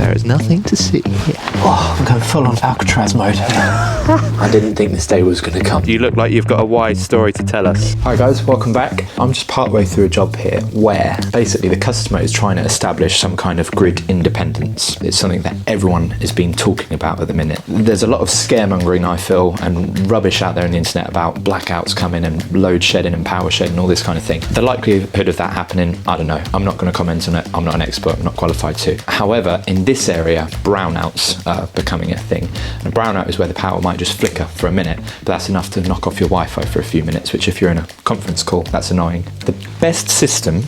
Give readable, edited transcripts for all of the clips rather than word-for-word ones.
There is nothing to see here. Oh, I'm going full on Alcatraz mode. I didn't think this day was going to come. You look like you've got a wise story to tell us. Hi guys, welcome back. I'm just partway through a job here where basically the customer is trying to establish some kind of grid independence. It's something that everyone has been talking about at the minute. There's a lot of scaremongering, I feel, and rubbish out there on the internet about blackouts coming and load shedding and power shedding and all this kind of thing. The likelihood of that happening, I don't know. I'm not going to comment on it. I'm not an expert. I'm not qualified to. However, in this area, brownouts are becoming a thing. And a brownout is where the power might just flicker for a minute, but that's enough to knock off your Wi-Fi for a few minutes, which if you're in a conference call, that's annoying. The best system,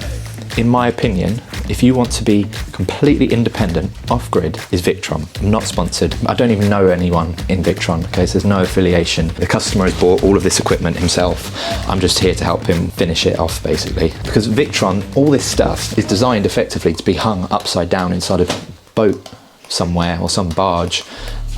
in my opinion, if you want to be completely independent off-grid, is Victron. I'm not sponsored. I don't even know anyone in Victron, okay, so there's no affiliation. The customer has bought all of this equipment himself. I'm just here to help him finish it off, basically. Because Victron, all this stuff is designed effectively to be hung upside down inside a boat somewhere or some barge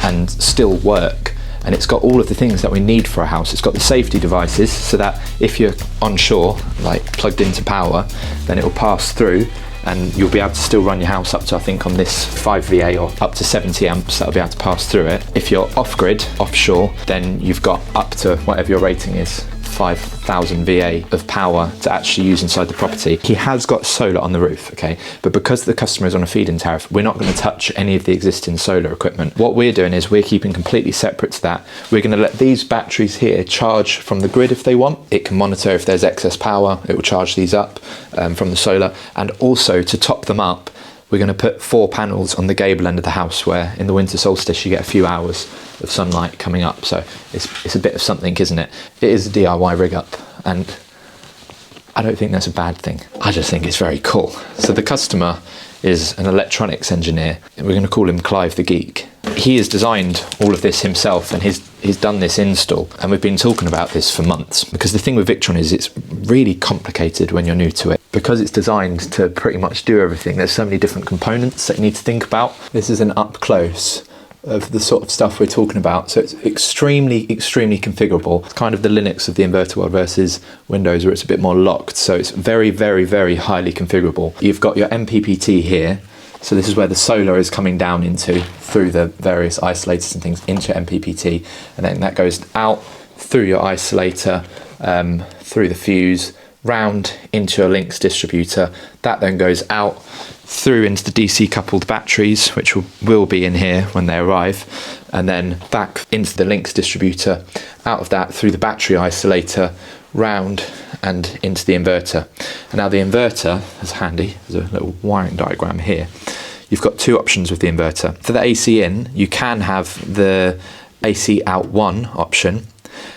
and still work. And it's got all of the things that we need for a house. It's got the safety devices so that if you're on shore, like plugged into power, then it will pass through and you'll be able to still run your house up to, I think on this 5 VA or up to 70 amps, that'll be able to pass through it. If you're off-grid, offshore, then you've got up to whatever your rating is, 5,000 VA of power to actually use inside the property. He has got solar on the roof, okay? But because the customer is on a feed-in tariff, we're not going to touch any of the existing solar equipment. What we're doing is we're keeping completely separate to that. We're going to let these batteries here charge from the grid if they want. It can monitor if there's excess power. It will charge these up from the solar. And also to top them up, we're going to put 4 panels on the gable end of the house where in the winter solstice you get a few hours of sunlight coming up. So it's a bit of something, isn't it? It is a DIY rig up and I don't think that's a bad thing. I just think it's very cool. So the customer is an electronics engineer. We're going to call him Clive the Geek. He has designed all of this himself and he's done this install, and we've been talking about this for months because the thing with Victron is it's really complicated when you're new to it. Because it's designed to pretty much do everything, there's so many different components that you need to think about. This is an up close of the sort of stuff we're talking about. So it's extremely configurable. It's kind of the Linux of the inverter world versus Windows where it's a bit more locked. So it's very highly configurable. You've got your MPPT here. So this is where the solar is coming down into through the various isolators and things into MPPT. And then that goes out through your isolator, through the fuse, round into your links distributor. That then goes out through into the DC coupled batteries, which will be in here when they arrive, and then back into the links distributor, out of that through the battery isolator, round and into the inverter. And now the inverter is handy. There's a little wiring diagram here. You've got 2 options with the inverter. For the AC in, you can have the AC out 1 option,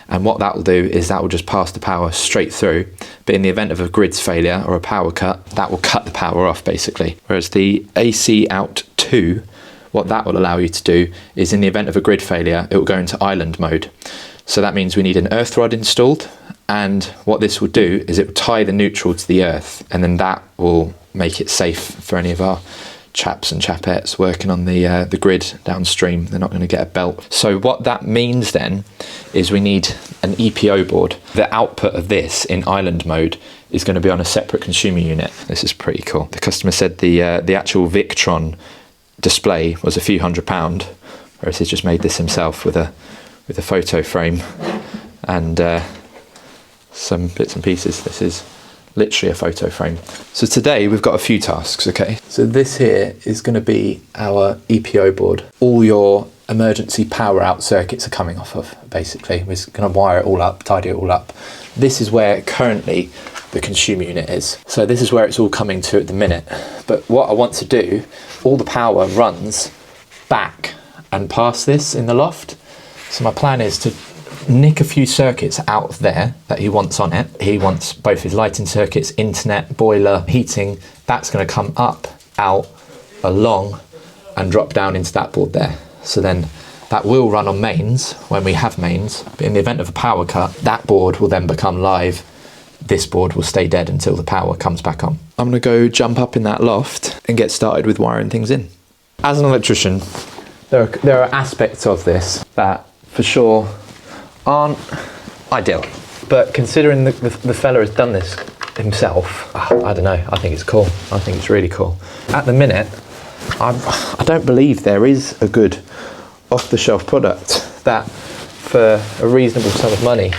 and what that will do is that will just pass the power straight through, but in the event of a grid's failure or a power cut, that will cut the power off basically. Whereas the AC out 2, what that will allow you to do is in the event of a grid failure, it will go into island mode. So that means we need an earth rod installed, and what this will do is it will tie the neutral to the earth, and then that will make it safe for any of our chaps and chapettes working on the grid downstream. They're not going to get a belt. So what that means then is we need an EPO board. The output of this in island mode is going to be on a separate consumer unit. This is pretty cool. The customer said the actual Victron display was a few £100, whereas he's just made this himself with a photo frame and some bits and pieces. This is literally a photo frame. So today we've got a few tasks, okay? So this here is going to be our EPO board. All your emergency power out circuits are coming off of, basically. We're just going to wire it all up, tidy it all up. This is where currently the consumer unit is. So this is where it's all coming to at the minute. But what I want to do, all the power runs back and past this in the loft. So my plan is to nick a few circuits out of there that he wants on it. He wants both his lighting circuits, internet, boiler, heating. That's going to come up, out, along and drop down into that board there. So then that will run on mains when we have mains, but in the event of a power cut, that board will then become live. This board will stay dead until the power comes back on. I'm going to go jump up in that loft and get started with wiring things in. As an electrician, there are aspects of this that for sure aren't ideal, but considering the fella has done this himself, I don't know, I think it's cool. I think it's really cool. At the minute, I don't believe there is a good off-the-shelf product that, for a reasonable sum of money,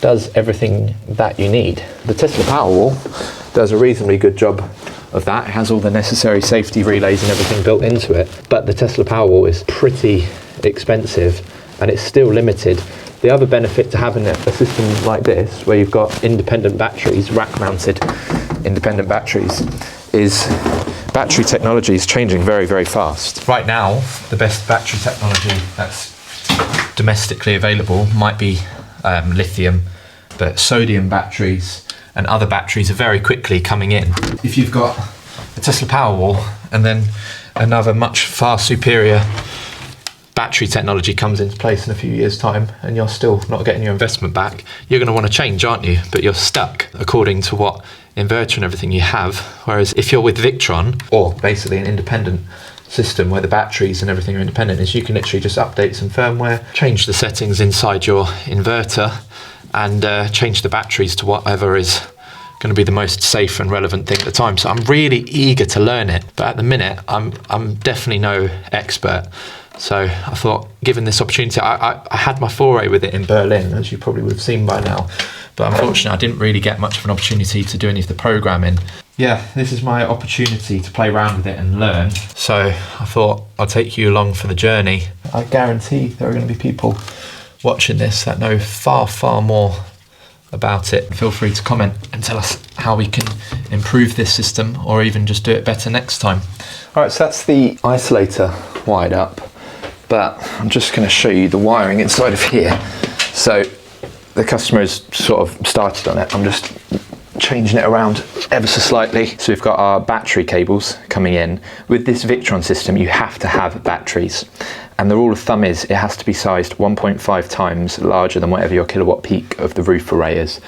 does everything that you need. The Tesla Powerwall does a reasonably good job of that. It has all the necessary safety relays and everything built into it, but the Tesla Powerwall is pretty expensive and it's still limited. The other benefit to having a system like this, where you've got independent batteries, rack-mounted independent batteries, is battery technology is changing very, very fast. Right now, the best battery technology that's domestically available might be lithium, but sodium batteries and other batteries are very quickly coming in. If you've got a Tesla Powerwall and then another much far superior battery technology comes into place in a few years' time and you're still not getting your investment back, you're going to want to change, aren't you? But you're stuck according to what inverter and everything you have. Whereas if you're with Victron, or basically an independent system where the batteries and everything are independent, is you can literally just update some firmware, change the settings inside your inverter, and change the batteries to whatever is going to be the most safe and relevant thing at the time. So I'm really eager to learn it, but at the minute I'm definitely no expert. So I thought, given this opportunity, I had my foray with it in Berlin, as you probably would have seen by now, but unfortunately I didn't really get much of an opportunity to do any of the programming. Yeah, this is my opportunity to play around with it and learn. So I thought I'll take you along for the journey. I guarantee there are going to be people watching this that know far, far more about it. Feel free to comment and tell us how we can improve this system or even just do it better next time. All right, so that's the isolator wired up, but I'm just going to show you the wiring inside of here. So the customer has sort of started on it. I'm just changing it around ever so slightly. So we've got our battery cables coming in. With this Victron system, you have to have batteries. And the rule of thumb is it has to be sized 1.5 times larger than whatever your kilowatt peak of the roof array is.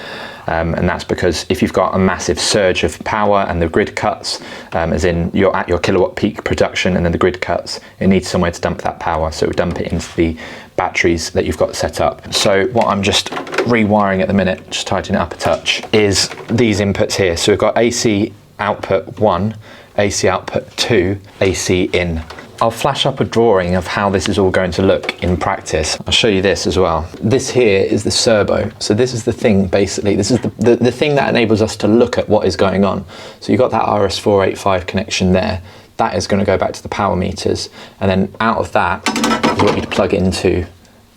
And that's because if you've got a massive surge of power and the grid cuts, as in you're at your kilowatt peak production and then the grid cuts, it needs somewhere to dump that power. So it will dump it into the batteries that you've got set up. So what I'm just rewiring at the minute, just tightening it up a touch, is these inputs here. So we've got AC output 1, AC output 2, AC in. I'll flash up a drawing of how this is all going to look in practice. I'll show you this as well. This here is the servo. So this is the thing, basically. This is the thing that enables us to look at what is going on. So you've got that RS485 connection there. That is going to go back to the power meters. And then out of that is what you'd plug into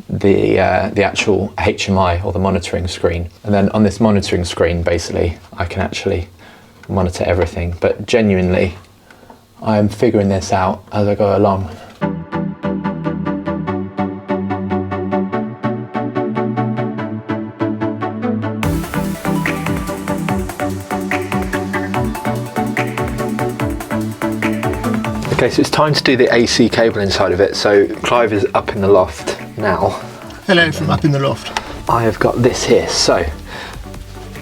the actual HMI or the monitoring screen. And then on this monitoring screen, basically, I can actually monitor everything. But genuinely, I'm figuring this out as I go along. Okay, so it's time to do the AC cable inside of it. So Clive is up in the loft now. Hello from up in the loft. I have got this here. So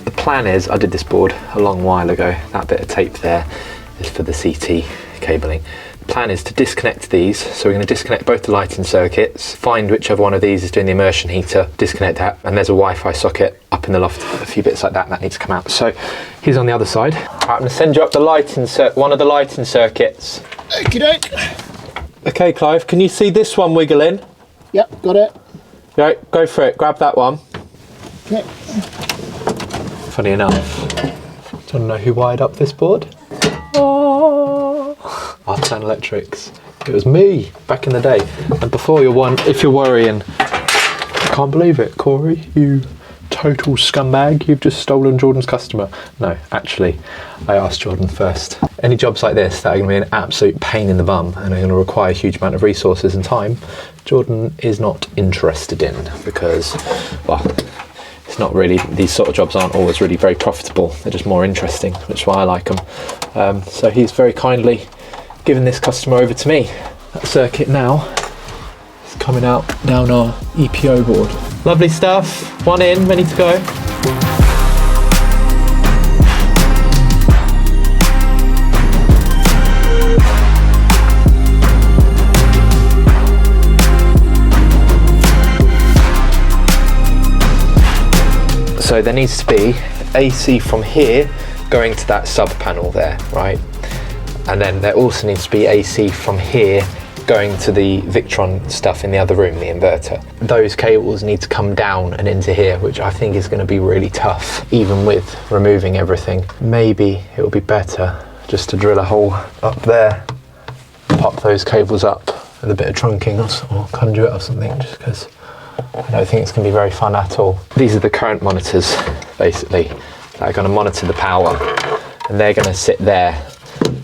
the plan is, I did this board a long while ago. That bit of tape there is for the CT cabling. The plan is to disconnect these. So we're going to disconnect both the lighting circuits, find whichever one of these is doing the immersion heater, disconnect that, and there's a Wi-Fi socket up in the loft, a few bits like that need to come out. So here's on the other side. Right, I'm going to send you up the one of the lighting circuits. Okie doke. Okay, Clive, can you see this one wiggling? Yep, got it. Right, go for it, grab that one. Yep. Funny enough, do you want to know who wired up this board? Oh, Artan Electrics. It was me back in the day. And before if you're worrying, I can't believe it, Corey, you total scumbag, you've just stolen Jordan's customer. No, actually, I asked Jordan first. Any jobs like this that are going to be an absolute pain in the bum and are going to require a huge amount of resources and time, Jordan is not interested in, because, well, it's not really, these sort of jobs aren't always really very profitable. They're just more interesting, which is why I like them. So he's very kindly given this customer over to me. That circuit now is coming out down our EPO board. Lovely stuff. One in, ready to go. So there needs to be AC from here going to that sub panel there, right? And then there also needs to be AC from here going to the Victron stuff in the other room, the inverter. Those cables need to come down and into here, which I think is going to be really tough, even with removing everything. Maybe it would be better just to drill a hole up there, pop those cables up with a bit of trunking or conduit or something, just because I don't think it's going to be very fun at all. These are the current monitors, basically, that are going to monitor the power, and they're going to sit there.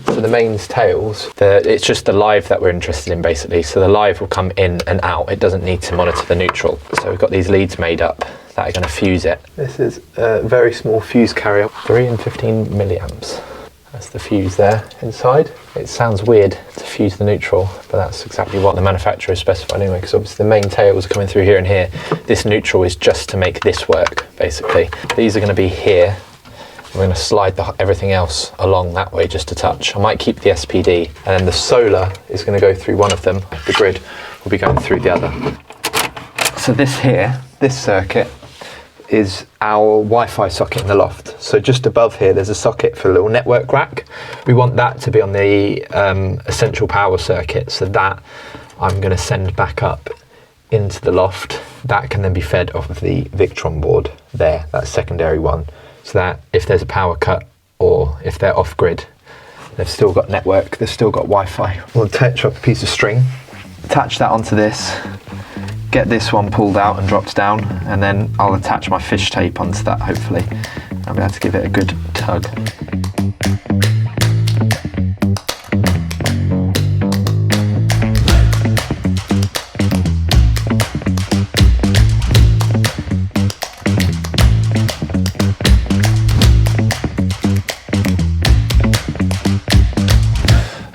So the mains tails, it's just the live that we're interested in, basically. So the live will come in and out. It doesn't need to monitor the neutral. So we've got these leads made up that are going to fuse it. This is a very small fuse carrier, 3 and 15 milliamps. That's the fuse there inside. It sounds weird to fuse the neutral, but that's exactly what the manufacturer has specified anyway, because obviously the main tails are coming through here and here. This neutral is just to make this work, basically. These are going to be here. We're going to slide everything else along that way just a touch. I might keep the SPD, and then the solar is going to go through one of them. The grid will be going through the other. So this here, this circuit, is our Wi-Fi socket in the loft. So just above here, there's a socket for a little network rack. We want that to be on the essential power circuit. So that I'm going to send back up into the loft. That can then be fed off of the Victron board there, that secondary one. So that if there's a power cut or if they're off grid, they've still got network, they've still got Wi-Fi. We'll attach up a piece of string, attach that onto this, get this one pulled out and dropped down, and then I'll attach my fish tape onto that, hopefully. I'll be able to give it a good tug.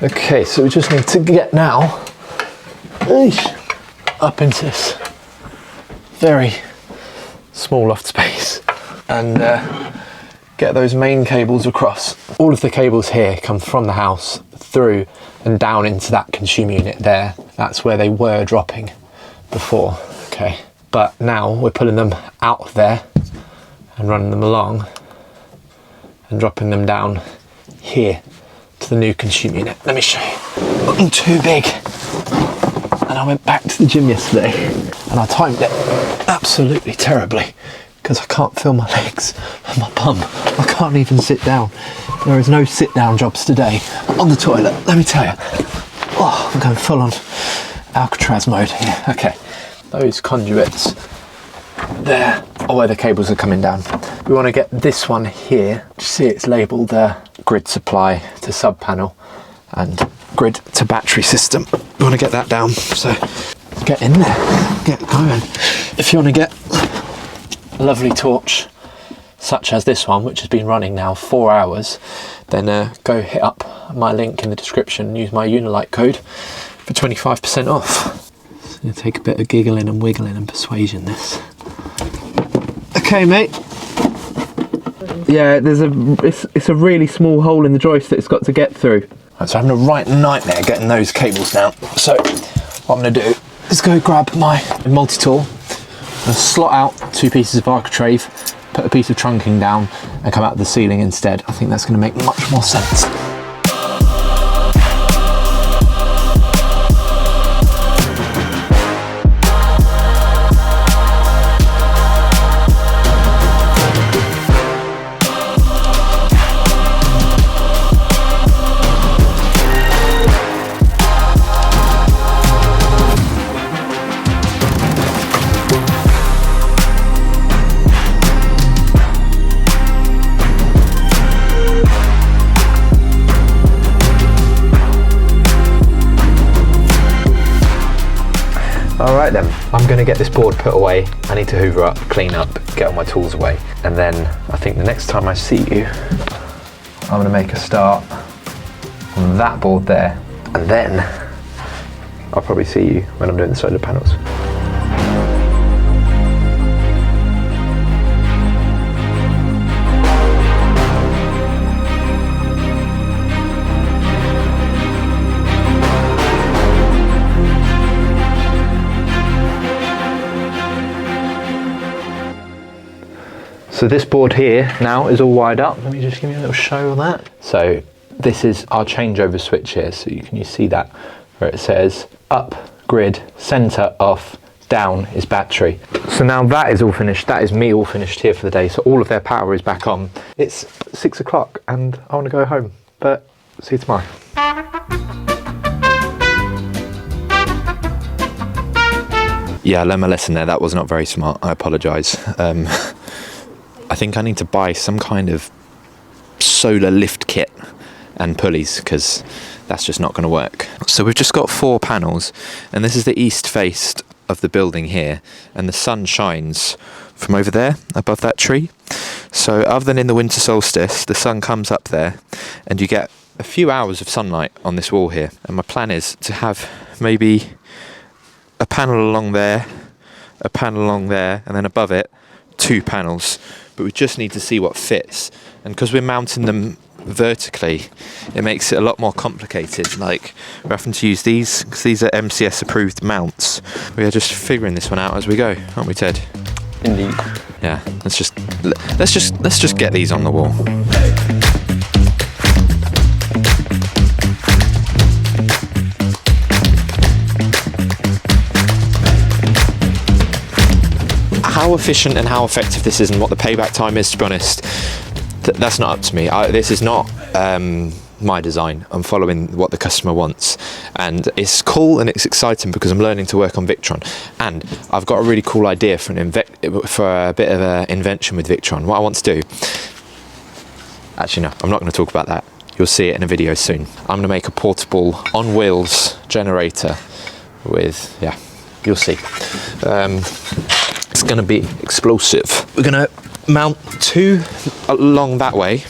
Okay, so we just need to get now up into this very small loft space and get those main cables across. All of the cables here come from the house through and down into that consumer unit there. That's where they were dropping before, okay. But now we're pulling them out of there and running them along and dropping them down here to the new consumer unit. Let me show you. I'm too big. And I went back to the gym yesterday and I timed it absolutely terribly because I can't feel my legs and my bum. I can't even sit down. There is no sit down jobs today on the toilet, let me tell you. Oh, I'm going full on Alcatraz mode here. Okay, those conduits there are where the cables are coming down. We want to get this one here. You see it's labelled grid supply to sub panel and grid to battery system. We want to get that down, so get in there, get going. If you want to get a lovely torch such as this one, which has been running now 4 hours, then go hit up my link in the description and use my Unilite code for 25% off. It's going to take a bit of giggling and wiggling and persuasion this. Okay, mate. Yeah, it's a really small hole in the joist that it's got to get through. Right, so I'm having a right nightmare getting those cables down. So what I'm going to do is go grab my multi-tool and slot out 2 pieces of architrave, put a piece of trunking down and come out of the ceiling instead. I think that's going to make much more sense. Alright then, I'm going to get this board put away. I need to hoover up, clean up, get all my tools away. And then I think the next time I see you, I'm going to make a start on that board there. And then I'll probably see you when I'm doing the solar panels. So this board here now is all wired up. Let me just give you a little show on that. So This is our changeover switch here, so you see that where it says up, grid, center, off, down is battery. So now that is all finished. That is me all finished here for the day. So all of their power is back on. It's 6 o'clock and I want to go home, but see you tomorrow. Yeah, I learned my lesson there. That was not very smart. I apologise. I think I need to buy some kind of solar lift kit and pulleys, because that's just not going to work. So we've just got 4 panels, and this is the east face of the building here, and the sun shines from over there above that tree. So other than in the winter solstice, the sun comes up there and you get a few hours of sunlight on this wall here. And my plan is to have maybe a panel along there, a panel along there, and then above it 2 panels. But we just need to see what fits, and because we're mounting them vertically, it makes it a lot more complicated. Like, we're having to use these because these are MCS approved mounts. We are just figuring this one out as we go, aren't we, Ted? Indeed. Yeah, let's just get these on the wall. How efficient and how effective this is and what the payback time is, to be honest, that's not up to me. This is not my design. I'm following what the customer wants, and it's cool and it's exciting because I'm learning to work on Victron, and I've got a really cool idea for a bit of an invention with Victron. What I want to do, actually no, I'm not going to talk about that. You'll see it in a video soon. I'm going to make a portable on wheels generator with, yeah, you'll see. It's going to be explosive. We're going to mount 2 along that way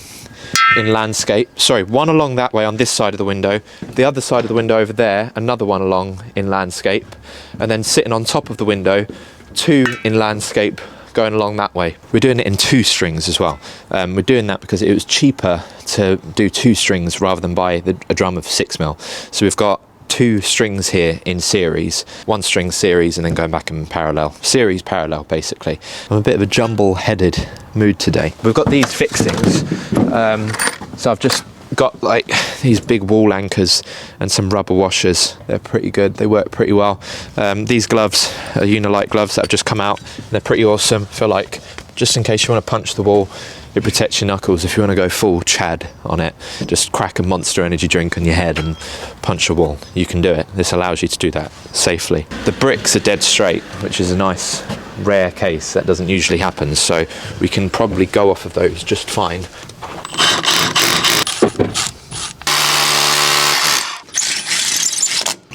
in landscape. Sorry, 1 along that way on this side of the window, the other side of the window over there, another one along in landscape, and then sitting on top of the window, 2 in landscape going along that way. We're doing it in 2 strings as well. We're doing that because it was cheaper to do 2 strings rather than buy a drum of 6mm. So we've got 2 strings here in series, 1 string series, and then going back in parallel. Series parallel, basically. I'm a bit of a jumble-headed mood today. We've got these fixings. So I've just got like these big wall anchors and some rubber washers. They're pretty good. They work pretty well. These gloves are Unilite gloves that have just come out. They're pretty awesome. Feel like, just in case you want to punch the wall, it protects your knuckles. If you want to go full Chad on it, just crack a Monster Energy drink on your head and punch a wall. You can do it. This allows you to do that safely. The bricks are dead straight, which is a nice rare case. That doesn't usually happen, so we can probably go off of those just fine.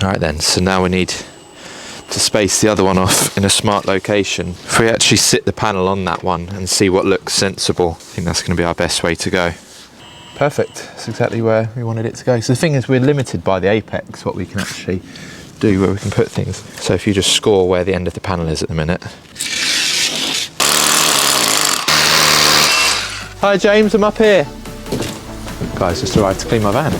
Alright then, so now we need to space the other one off in a smart location. If we actually sit the panel on that one and see what looks sensible, I think that's going to be our best way to go. Perfect, that's exactly where we wanted it to go. So the thing is, we're limited by the apex, what we can actually do, where we can put things. So if you just score where the end of the panel is at the minute. Hi James, I'm up here. Guys, just arrived to clean my van.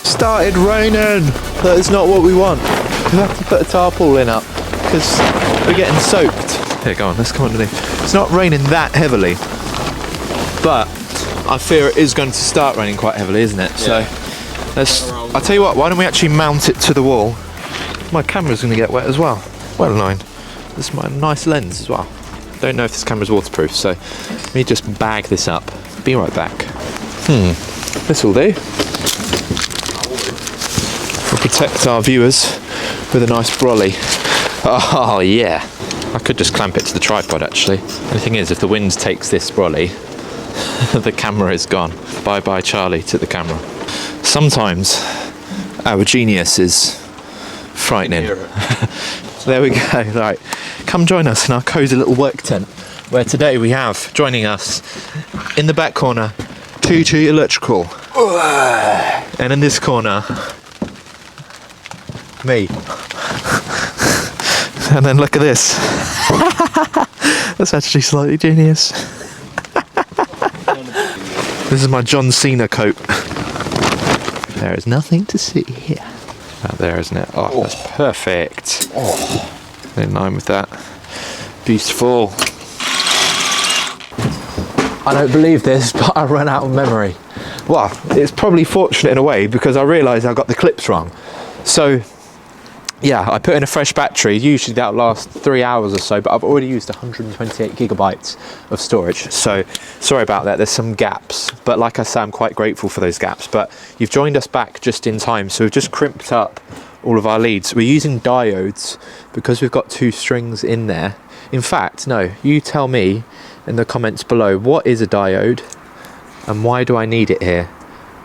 Started raining. That is not what we want. We have to put a tarpaulin up because we're getting soaked. Here, go on, let's come underneath. It's not raining that heavily, but I fear it is going to start raining quite heavily, isn't it? Yeah. So I'll tell you what, why don't we actually mount it to the wall? My camera's going to get wet as well. Well annoying. This is my nice lens as well. Don't know if this camera's waterproof, so let me just bag this up. Be right back. This will do. We'll protect our viewers with a nice brolly. Oh yeah. I could just clamp it to the tripod actually. The thing is, if the wind takes this brolly, the camera is gone. Bye bye Charlie to the camera. Sometimes our genius is frightening. There we go. Right, come join us in our cosy little work tent, where today we have joining us in the back corner TT Electrical, and in this corner me. And then look at this. That's actually slightly genius. This is my John Cena coat. There is nothing to see here. Out there, isn't it? Oh, that's perfect. Oh, in line with that. Beautiful. I don't believe this, but I ran out of memory. Well, it's probably fortunate in a way because I realised I got the clips wrong. So, yeah, I put in a fresh battery. Usually that'll last 3 hours or so, but I've already used 128 gigabytes of storage. So, sorry about that. There's some gaps, but like I say, I'm quite grateful for those gaps. But you've joined us back just in time, so we've just crimped up all of our leads. We're using diodes because we've got 2 strings in there. In fact, no, you tell me in the comments below, what is a diode and why do I need it here?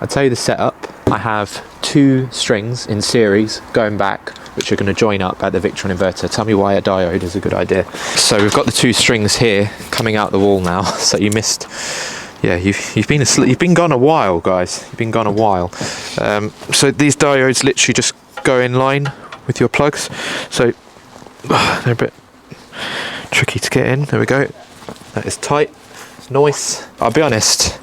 I'll tell you the setup. I have 2 strings in series going back, which are going to join up at the Victron inverter. Tell me why a diode is a good idea. So we've got the 2 strings here coming out the wall now. So you missed, yeah, you've been asleep. You've been gone a while, guys. You've been gone a while. So these diodes literally just go in line with your plugs. So they're a bit tricky to get in. There we go. That is tight. Nice. I'll be honest,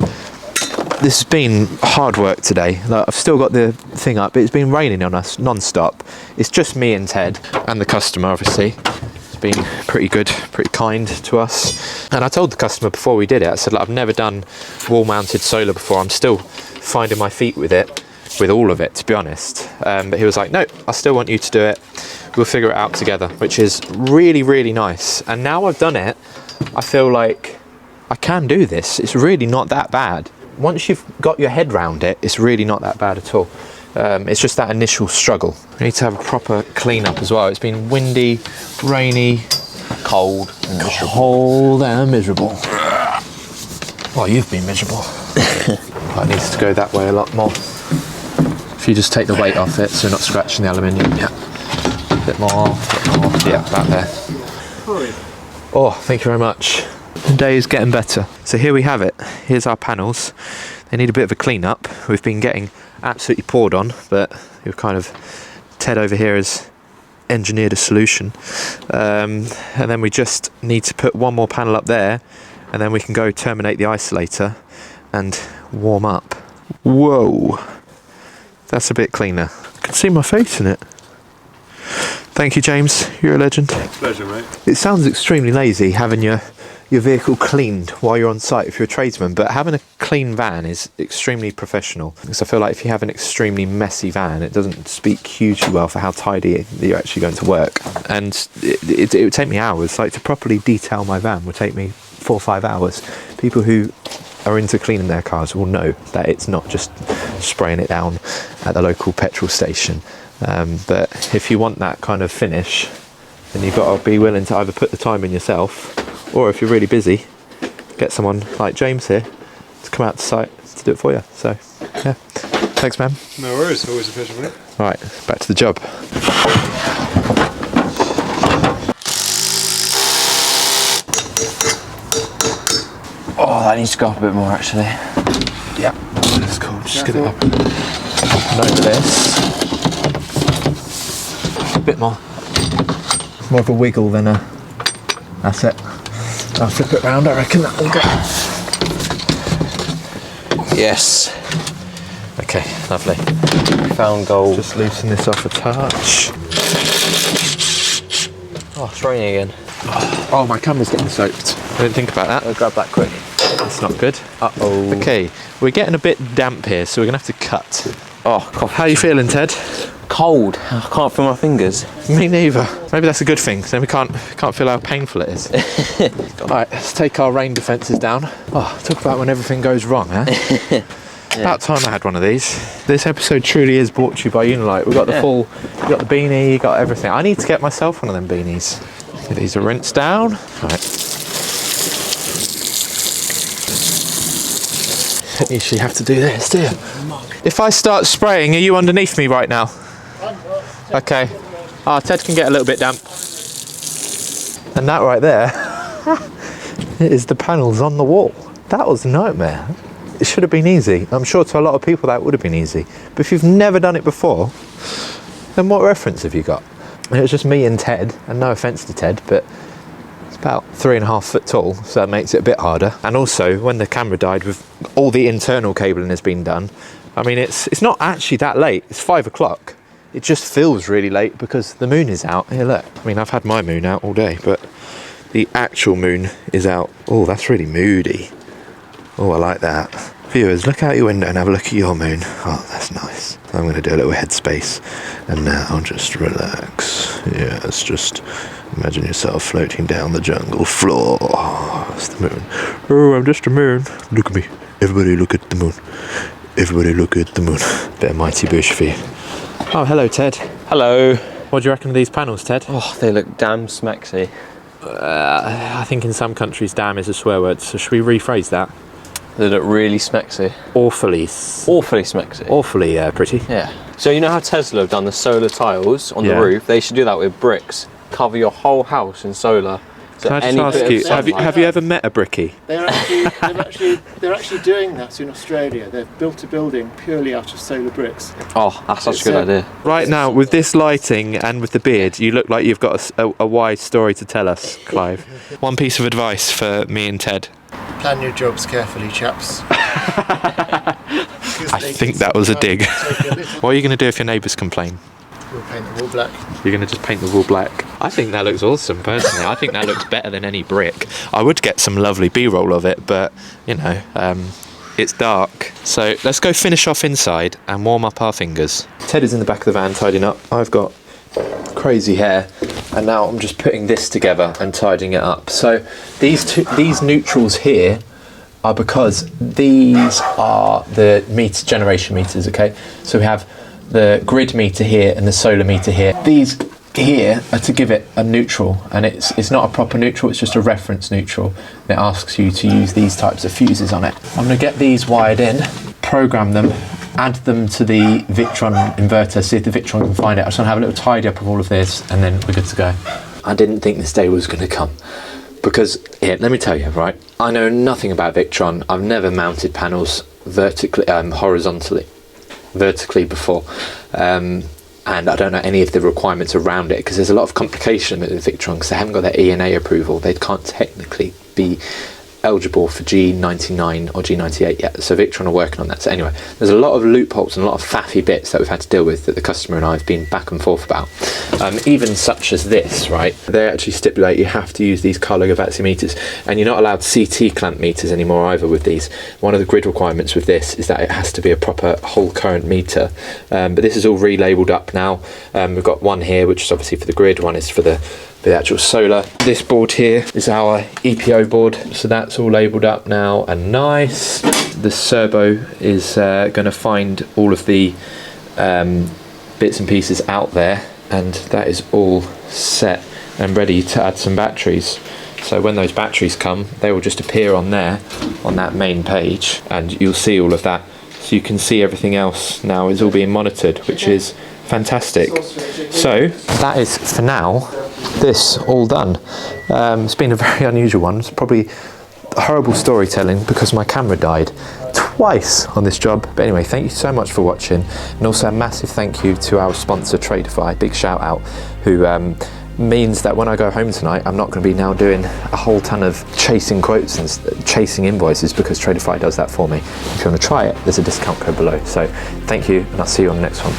this has been hard work today. Like, I've still got the thing up, but it's been raining on us non-stop. It's just me and Ted and the customer, obviously. It's been pretty good, pretty kind to us. And I told the customer before we did it, I said, look, I've never done wall-mounted solar before. I'm still finding my feet with it, with all of it, to be honest. But he was like, no, I still want you to do it. We'll figure it out together, which is really, really nice. And now I've done it, I feel like I can do this. It's really not that bad. Once you've got your head round it, it's really not that bad at all. It's just that initial struggle. We need to have a proper clean up as well. It's been windy, rainy, Cold and miserable. well, you've been miserable. It needs to go that way a lot more. If you just take the weight off it so you're not scratching the aluminium. Yeah. A bit more. Yeah, about there. Oh, thank you very much. The day is getting better. So here we have it. Here's our panels. They need a bit of a clean up. We've been getting absolutely poured on, but we've kind of, Ted over here has engineered a solution. And then we just need to put one more panel up there, and then we can go terminate the isolator and warm up. Whoa, that's a bit cleaner. I can see my face in it. Thank you, James. You're a legend. Pleasure, mate. It sounds extremely lazy having your vehicle cleaned while you're on site if you're a tradesman, but having a clean van is extremely professional, because I feel like if you have an extremely messy van, it doesn't speak hugely well for how tidy you're actually going to work. And it would take me hours. Like, to properly detail my van would take me 4 or 5 hours. People who are into cleaning their cars will know that it's not just spraying it down at the local petrol station. But if you want that kind of finish, then you've got to be willing to either put the time in yourself, or if you're really busy, get someone like James here to come out to site to do it for you. So, yeah. Thanks, man. No worries, always a pleasure, mate. All right, back to the job. Oh, that needs to go up a bit more, actually. Yeah, that's cool. Just get it up. Note this. A bit more. More of a wiggle than a... That's it. I'll flip it round, I reckon that will go. Yes. Okay, lovely. Found gold. Just loosen this off a touch. Oh, it's raining again. Oh, my camera's getting soaked. I didn't think about that. I'll grab that quick. That's not good. Uh-oh. Okay, we're getting a bit damp here, so we're going to have to cut. Oh, cough. How are you feeling, Ted? Cold. I can't feel my fingers. Me neither. Maybe that's a good thing, 'cause then we can't feel how painful it is. Alright, let's take our rain defences down. Oh, talk about when everything goes wrong, huh? Yeah. About time I had one of these. This episode truly is brought to you by Unilight. We've got the full, you got the beanie, you got everything. I need to get myself one of them beanies. Okay, these are rinsed down. Right. Don't usually have to do this, do you? If I start spraying, are you underneath me right now? Okay. Ah, Ted can get a little bit damp. And that right there is the panels on the wall. That was a nightmare. It should have been easy. I'm sure to a lot of people that would have been easy. But if you've never done it before, then what reference have you got? And it was just me and Ted, and no offence to Ted, but it's about 3.5 foot tall, so that makes it a bit harder. And also, when the camera died, with all the internal cabling has been done, I mean, it's not actually that late. It's 5 o'clock. It just feels really late because the moon is out. Here, look. I mean, I've had my moon out all day, but the actual moon is out. Oh, that's really moody. Oh, I like that. Viewers, look out your window and have a look at your moon. Oh, that's nice. I'm going to do a little headspace. And now just relax. Yes, just imagine yourself floating down the jungle floor. Oh, it's the moon. Oh, I'm just a moon. Look at me. Everybody look at the moon. Everybody look at the moon. Bit of Mighty Bush for you. Oh, hello, Ted. Hello. What do you reckon of these panels, Ted? Oh, they look damn smexy. I think in some countries damn is a swear word, so should we rephrase that? They look really smexy. Awfully smexy. Awfully pretty. Yeah. So you know how Tesla have done the solar tiles on Yeah. the roof? They should do that with bricks. Cover your whole house in solar. So Can I just any ask bit of you, sunlight- have you ever met a brickie? They're actually doing that in Australia. They've built a building purely out of solar bricks. Oh, that's such a good It's, idea. Right now, with this lighting and with the beard, you look like you've got a wise story to tell us, Clive. One piece of advice for me and Ted. Plan your jobs carefully, chaps. I think that was a dig. What are you going to do if your neighbours complain? We'll paint the wall black. You're going to just paint the wall black? I think that looks awesome, personally. I think that looks better than any brick. I would get some lovely B-roll of it, but, you know, it's dark. So let's go finish off inside and warm up our fingers. Ted is in the back of the van tidying up. I've got crazy hair, and now I'm just putting this together and tidying it up. So these neutrals here are because these are the generation meters, okay? So we have the grid meter here and the solar meter here. These here are to give it a neutral, and it's not a proper neutral, it's just a reference neutral. And it asks you to use these types of fuses on it. I'm going to get these wired in, program them, add them to the Victron inverter, see if the Victron can find it. I just want to have a little tidy up of all of this, and then we're good to go. I didn't think this day was going to come. Because, here, let me tell you, right? I know nothing about Victron. I've never mounted panels vertically before. And I don't know any of the requirements around it, because there's a lot of complication with Victron because they haven't got their E&A approval. They can't technically be eligible for G99 or G98 yet, so Victron are working on that. So anyway, there's a lot of loopholes and a lot of faffy bits that we've had to deal with that the customer and I have been back and forth about. Even such as this, right? They actually stipulate you have to use these Carlo Gavazzi meters, and you're not allowed CT clamp meters anymore either with these. One of the grid requirements with this is that it has to be a proper whole current meter, but this is all relabeled up now. We've got one here which is obviously for the grid, one is for the actual solar. This board here is our EPO board, so that's all labelled up now and nice. The servo is going to find all of the bits and pieces out there, and that is all set and ready to add some batteries. So when those batteries come, they will just appear on there, on that main page, and you'll see all of that. So you can see everything else now is all being monitored, which is fantastic. So that is, for now, this all done. It's been a very unusual one. It's probably horrible storytelling because my camera died twice on this job. But anyway, thank you so much for watching, and also a massive thank you to our sponsor Tradeify, big shout out, who means that when I go home tonight, I'm not going to be now doing a whole ton of chasing quotes and chasing invoices, because Tradeify does that for me. If you want to try it, there's a discount code below. So thank you, and I'll see you on the next one.